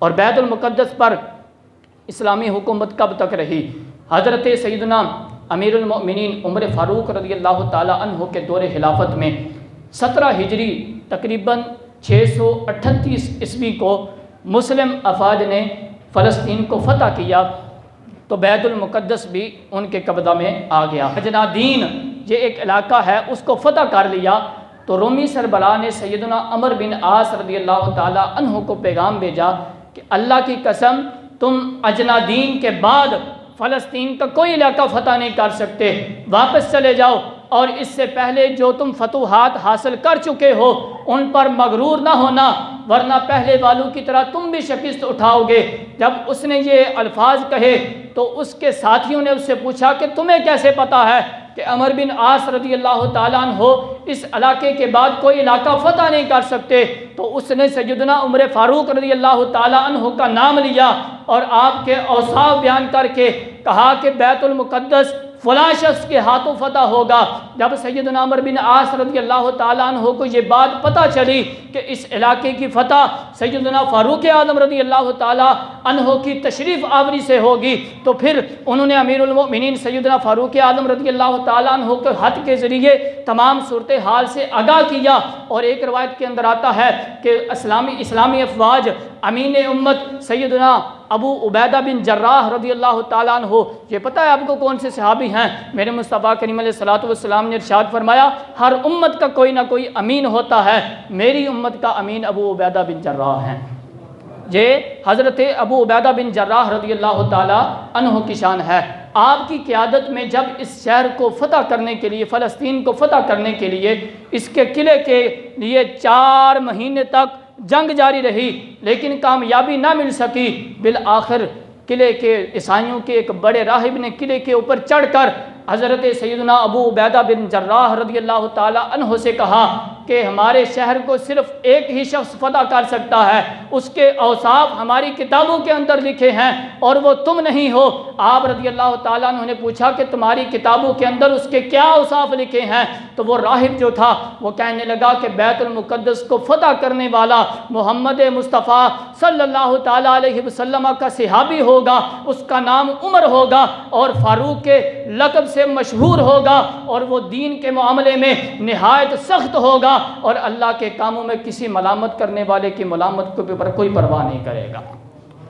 اور بیت المقدس پر اسلامی حکومت کب تک رہی؟ حضرت سیدنا امیر المؤمنین عمر فاروق رضی اللہ تعالی عنہ کے دور خلافت میں 17 ہجری تقریباً 638 عیسوی کو مسلم افواج نے فلسطین کو فتح کیا تو بیت المقدس بھی ان کے قبضہ میں آ گیا۔ اجنادین یہ ایک علاقہ ہے، اس کو فتح کر لیا تو رومی سربراہ نے سیدنا عمر بن عاص رضی اللہ تعالی عنہ کو پیغام بھیجا کہ اللہ کی قسم تم اجنادین کے بعد فلسطین کا کوئی علاقہ فتح نہیں کر سکتے، واپس چلے جاؤ، اور اس سے پہلے جو تم فتوحات حاصل کر چکے ہو ان پر مغرور نہ ہونا، ورنہ پہلے والوں کی طرح تم بھی شکست اٹھاؤ گے۔ جب اس نے یہ الفاظ کہے تو اس کے ساتھیوں نے اس سے پوچھا کہ تمہیں کیسے پتا ہے کہ عمر بن عاص رضی اللہ تعالیٰ عنہ اس علاقے کے بعد کوئی علاقہ فتح نہیں کر سکتے؟ تو اس نے سیدنا عمر فاروق رضی اللہ تعالیٰ عنہ کا نام لیا اور آپ کے اوصاف بیان کر کے کہا کہ بیت المقدس فلاں شخص کے ہاتھوں فتح ہوگا۔ جب سیدنا عمر بن عاص رضی اللہ تعالیٰ عنہ کو یہ بات پتہ چلی کہ اس علاقے کی فتح سیدنا فاروق اعظم رضی اللہ تعالیٰ عنہ کی تشریف آوری سے ہوگی تو پھر انہوں نے امیر المؤمنین سیدنا فاروق اعظم رضی اللہ تعالیٰ عنہ کے خط کے ذریعے تمام صورتحال سے آگاہ کیا۔ اور ایک روایت کے اندر آتا ہے کہ اسلامی افواج امین امت سیدنا ابو عبیدہ بن جراح رضی اللہ تعالیٰ عنہ، یہ پتہ ہے آپ کو کون سے صحابی ہیں؟ میرے مصطفیٰ کریم علیہ الصلوۃ والسلام نے ارشاد فرمایا ہر امت کا کوئی نہ کوئی امین ہوتا ہے، میری امت کا امین ابو عبیدہ بن جراح ہیں۔ یہ حضرت ابو عبیدہ بن جراح رضی اللہ تعالیٰ عنہ کی شان ہے۔ آپ کی قیادت میں جب اس شہر کو فتح کرنے کے لیے، فلسطین کو فتح کرنے کے لیے اس کے قلعے کے لیے 4 مہینے تک جنگ جاری رہی لیکن کامیابی نہ مل سکی، بالآخر قلعے کے عیسائیوں کے ایک بڑے راہب نے قلعے کے اوپر چڑھ کر حضرت سیدنا ابو عبیدہ بن جراح رضی اللہ تعالیٰ عنہ سے کہا کہ ہمارے شہر کو صرف ایک ہی شخص فتح کر سکتا ہے، اس کے اوصاف ہماری کتابوں کے اندر لکھے ہیں اور وہ تم نہیں ہو۔ آپ رضی اللہ تعالیٰ عنہ نے پوچھا کہ تمہاری کتابوں کے اندر اس کے کیا اوصاف لکھے ہیں؟ تو وہ راہب جو تھا وہ کہنے لگا کہ بیت المقدس کو فتح کرنے والا محمد مصطفیٰ صلی اللہ تعالیٰ علیہ وسلم کا صحابی ہوگا، اس کا نام عمر ہوگا اور فاروق کے لقب سے مشہور ہوگا، اور وہ دین کے معاملے میں نہایت سخت ہوگا اور اللہ کے کاموں میں کسی ملامت کرنے والے کی ملامت کو پر کوئی پرواہ نہیں کرے گا۔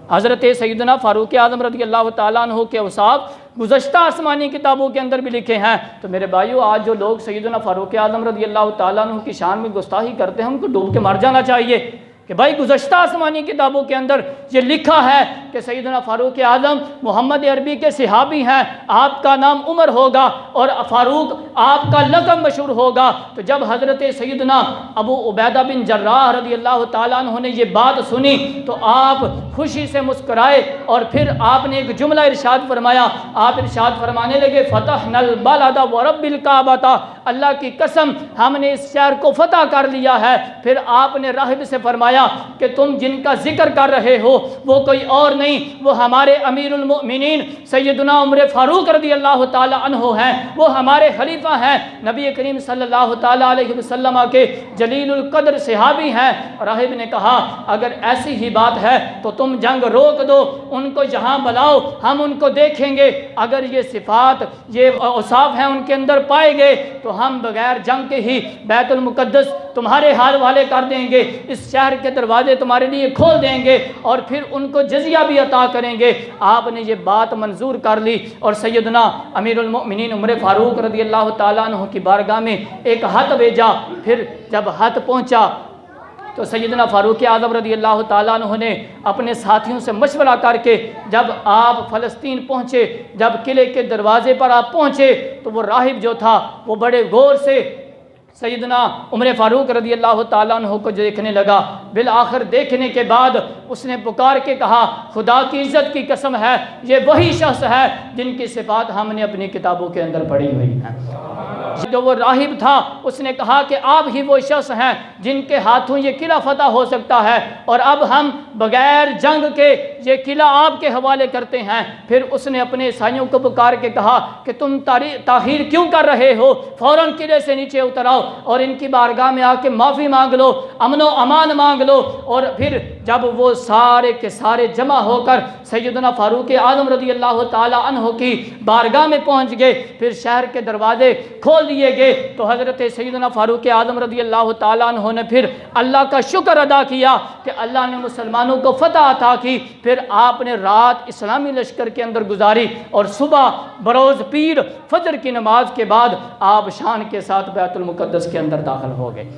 حضرت سیدنا فاروق اعظم رضی اللہ تعالیٰ عنہ کے اوصاف گزشتہ آسمانی کتابوں کے اندر بھی لکھے ہیں۔ تو میرے بھائیو، آج جو لوگ سیدنا فاروق اعظم رضی اللہ تعالیٰ عنہ کی شان میں گستاخی کرتے ہیں ان کو ڈوب کے مر جانا چاہیے کہ بھائی گزشتہ آسمانی کتابوں کے اندر یہ لکھا ہے کہ سیدنا فاروق اعظم محمد عربی کے صحابی ہیں، آپ کا نام عمر ہوگا اور فاروق آپ کا لقب مشہور ہوگا۔ تو جب حضرت سیدنا ابو عبیدہ بن جراح رضی اللہ تعالیٰ عنہ نے یہ بات سنی تو آپ خوشی سے مسکرائے اور پھر آپ نے ایک جملہ ارشاد فرمایا۔ آپ ارشاد فرمانے لگے فتحنا البلد ورب الکعبہ، اللہ کی قسم ہم نے اس شہر کو فتح کر لیا ہے۔ پھر آپ نے راہب سے فرمایا کہ تم جن کا ذکر کر رہے ہو وہ کوئی اور نہیں، وہ ہمارے امیر المؤمنین سیدنا عمر فاروق رضی اللہ تعالی عنہ ہیں، وہ ہمارے خلیفہ ہیں، نبی کریم صلی اللہ تعالی علیہ وسلم کے جلیل القدر صحابی ہیں۔ راہب نے کہا اگر ایسی ہی بات ہے تو تم جنگ روک دو، ان کو یہاں بلاؤ، ہم ان کو دیکھیں گے، اگر یہ صفات یہ اوصاف ہیں ان کے اندر پائے گئے تو ہم بغیر جنگ کے ہی بیت المقدس تمہارے حال والے کر دیں گے، اس شہر کے دروازے تمہارے لیے کھول دیں گے اور پھر ان کو جزیہ بھی عطا کریں گے۔ آپ نے یہ بات منظور کر لی اور سیدنا امیر المؤمنین عمر فاروق رضی اللہ تعالیٰ عنہ کی بارگاہ میں ایک خط بھیجا۔ پھر جب خط پہنچا تو سیدنا فاروق اعظم رضی اللہ تعالیٰ عنہ نے اپنے ساتھیوں سے مشورہ کر کے جب آپ فلسطین پہنچے، جب قلعے کے دروازے پر آپ پہنچے تو وہ راہب جو تھا وہ بڑے غور سے سیدنا عمر فاروق رضی اللہ تعالیٰ عنہ کو دیکھنے لگا۔ بالآخر دیکھنے کے بعد اس نے پکار کے کہا خدا کی عزت کی قسم ہے یہ وہی شخص ہے جن کی صفات ہم نے اپنی کتابوں کے اندر پڑھی ہوئی ہیں۔ جو وہ راہب تھا اس نے کہا کہ آپ ہی وہ شخص ہیں جن کے ہاتھوں یہ قلعہ فتح ہو سکتا ہے، اور اب ہم بغیر جنگ کے یہ قلعہ آپ کے حوالے کرتے ہیں۔ پھر اس نے اپنے عیسائیوں کو پکار کے کہا کہ تم تاخیر کیوں کر رہے ہو، فوراً قلعے سے نیچے اتر آؤ اور ان کی بارگاہ میں آ کے معافی مانگ لو، امن و امان مانگ لو۔ اور پھر جب وہ سارے کے سارے جمع ہو کر سیدنا فاروق اعظم رضی اللہ تعالی عنہ کی بارگاہ میں پہنچ گئے، پھر شہر کے دروازے کھول دیے گئے، تو حضرت سیدنا فاروق اعظم رضی اللہ تعالیٰ عنہ نے پھر اللہ کا شکر ادا کیا کہ اللہ نے مسلمانوں کو فتح عطا کی۔ پھر آپ نے رات اسلامی لشکر کے اندر گزاری اور صبح بروز پیر فجر کی نماز کے بعد آپ شان کے ساتھ بیت المقدس کے اندر داخل ہو گئے۔